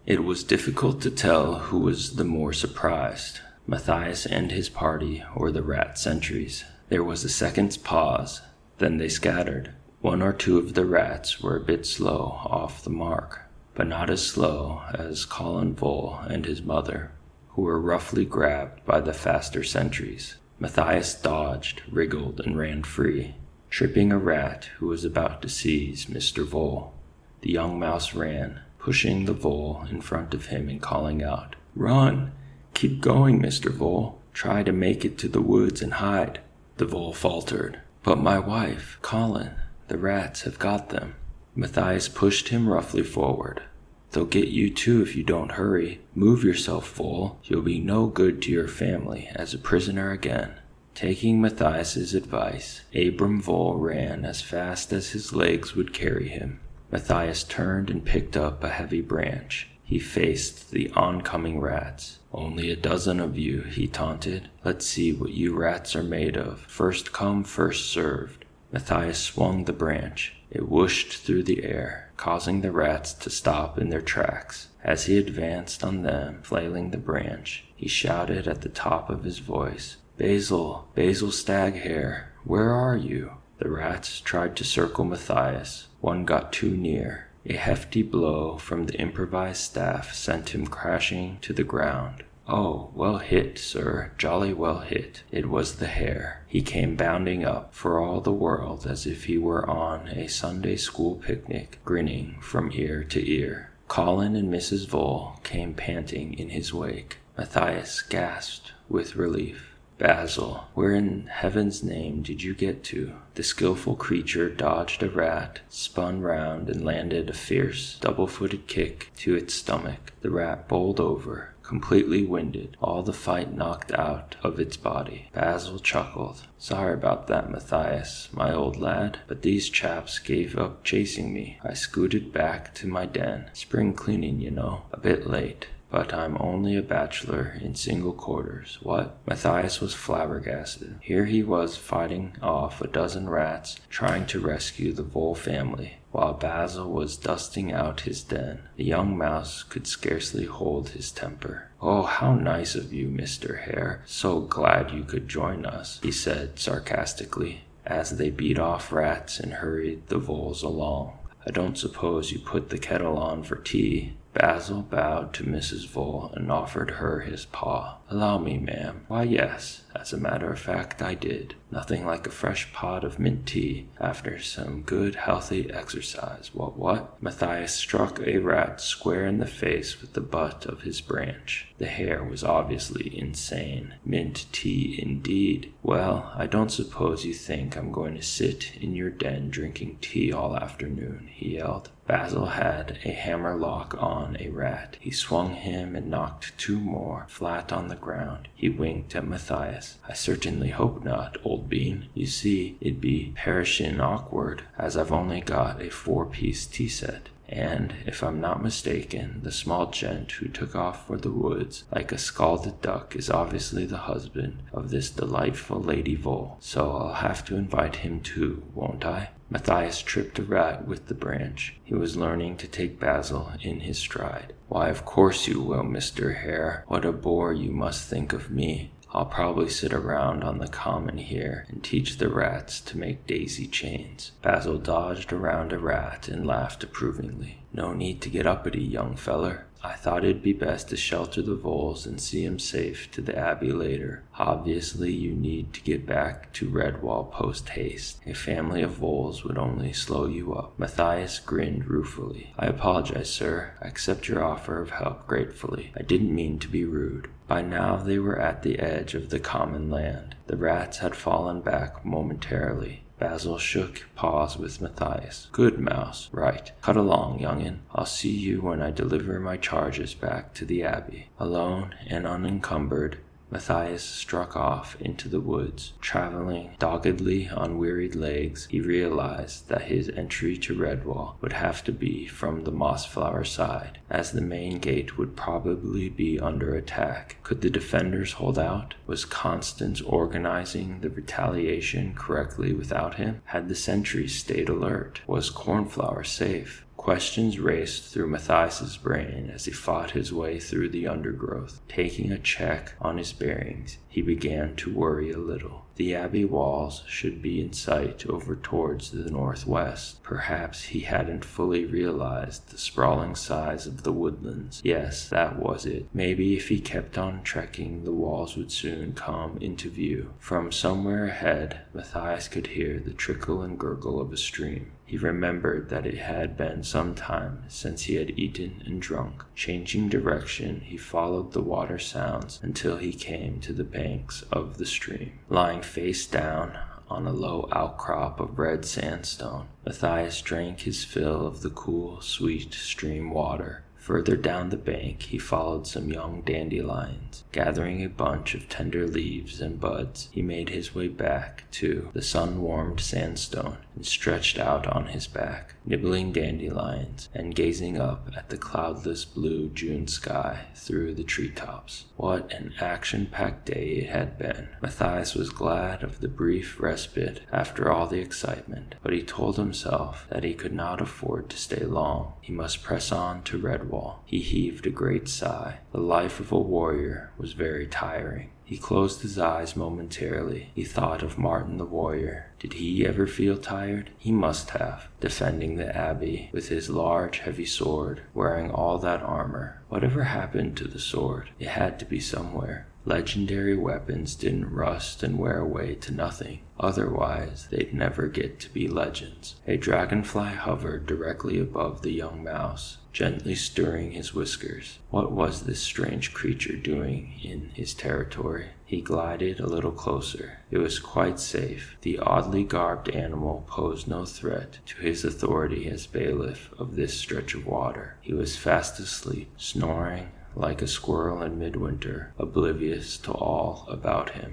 It was difficult to tell who was the more surprised, Matthias and his party or the rat sentries. There was a second's pause, then they scattered. One or two of the rats were a bit slow off the mark, but not as slow as Colin Vole and his mother, who were roughly grabbed by the faster sentries. Matthias dodged, wriggled, and ran free, tripping a rat who was about to seize Mr. Vole. The young mouse ran, pushing the vole in front of him and calling out, "Run! Keep going, Mr. Vole. Try to make it to the woods and hide." The vole faltered. "But my wife, Colin, the rats have got them." Matthias pushed him roughly forward. "They'll get you too if you don't hurry. Move yourself, Vole. You'll be no good to your family as a prisoner again." Taking Matthias's advice, Abram Vole ran as fast as his legs would carry him. Matthias turned and picked up a heavy branch. He faced the oncoming rats. "Only a dozen of you," he taunted. "Let's see what you rats are made of. First come, first served." Matthias swung the branch. It whooshed through the air, causing the rats to stop in their tracks. As he advanced on them, flailing the branch, he shouted at the top of his voice, Basil Staghair, where are you?" The rats tried to circle Matthias. One got too near. A hefty blow from the improvised staff sent him crashing to the ground. "Oh, well hit, sir, jolly well hit." It was the hare. He came bounding up, for all the world as if he were on a Sunday school picnic, grinning from ear to ear. Colin and Mrs. Vole came panting in his wake. Matthias gasped with relief. "Basil, where in heaven's name did you get to?" The skillful creature dodged a rat, spun round, and landed a fierce, double-footed kick to its stomach. The rat bowled over, completely winded, all the fight knocked out of its body. Basil chuckled. "Sorry about that, Matthias, my old lad, but these chaps gave up chasing me. I scooted back to my den. Spring cleaning, you know. A bit late. But I'm only a bachelor in single quarters. What?" Matthias was flabbergasted. Here he was fighting off a dozen rats, trying to rescue the Vole family, while Basil was dusting out his den. The young mouse could scarcely hold his temper. "Oh, how nice of you, Mr. Hare. So glad you could join us," he said sarcastically, as they beat off rats and hurried the voles along. "I don't suppose you put the kettle on for tea?" Basil bowed to Mrs. Vole and offered her his paw. "Allow me, ma'am." "Why, yes, as a matter of fact, I did. Nothing like a fresh pot of mint tea after some good, healthy exercise. What? Matthias struck a rat square in the face with the butt of his branch. The hare was obviously insane. Mint tea, indeed. "Well, I don't suppose you think I'm going to sit in your den drinking tea all afternoon," he yelled. Basil had a hammerlock on a rat. He swung him and knocked two more flat on the ground. He winked at Matthias. "I certainly hope not, old bean. You see, it'd be perishin' awkward, as I've only got a 4-piece tea set. And, if I'm not mistaken, the small gent who took off for the woods like a scalded duck is obviously the husband of this delightful Lady Vole, so I'll have to invite him too, won't I?" Matthias tripped a rat with the branch. He was learning to take Basil in his stride. "Why, of course you will, Mr. Hare. What a bore you must think of me. I'll probably sit around on the common here and teach the rats to make daisy chains." Basil dodged around a rat and laughed approvingly. "No need to get uppity, young feller. I thought it'd be best to shelter the voles and see 'em safe to the Abbey later. Obviously, you need to get back to Redwall post-haste. A family of voles would only slow you up." Matthias grinned ruefully. "I apologize, sir. I accept your offer of help gratefully. I didn't mean to be rude." By now they were at the edge of the common land. The rats had fallen back momentarily. Basil shook paws with Matthias. "Good mouse. Right. Cut along, young'un. I'll see you when I deliver my charges back to the Abbey." Alone and unencumbered, Matthias struck off into the woods. Traveling doggedly on wearied legs, he realized that his entry to Redwall would have to be from the Mossflower side, as the main gate would probably be under attack. Could the defenders hold out? Was Constance organizing the retaliation correctly without him? Had the sentries stayed alert? Was Cornflower safe? Questions raced through Matthias's brain as he fought his way through the undergrowth. Taking a check on his bearings, he began to worry a little. The abbey walls should be in sight over towards the northwest. Perhaps he hadn't fully realized the sprawling size of the woodlands. Yes, that was it. Maybe if he kept on trekking, the walls would soon come into view. From somewhere ahead, Matthias could hear the trickle and gurgle of a stream. He remembered that it had been some time since he had eaten and drunk. Changing direction, he followed the water sounds until he came to the banks of the stream. Lying face down on a low outcrop of red sandstone, Matthias drank his fill of the cool, sweet stream water. Further down the bank, he followed some young dandelions. Gathering a bunch of tender leaves and buds, he made his way back to the sun-warmed sandstone and stretched out on his back, nibbling dandelions and gazing up at the cloudless blue June sky through the treetops. What an action-packed day it had been. Matthias was glad of the brief respite after all the excitement, but he told himself that he could not afford to stay long. He must press on to Redwall. He heaved a great sigh. The life of a warrior was very tiring. He closed his eyes momentarily. He thought of Martin the warrior. Did he ever feel tired? He must have, defending the abbey with his large, heavy sword, wearing all that armor. Whatever happened to the sword? It had to be somewhere. Legendary weapons didn't rust and wear away to nothing. Otherwise, they'd never get to be legends. A dragonfly hovered directly above the young mouse, gently stirring his whiskers. What was this strange creature doing in his territory? He glided a little closer. It was quite safe. The oddly garbed animal posed no threat to his authority as bailiff of this stretch of water. He was fast asleep, snoring like a squirrel in midwinter, oblivious to all about him.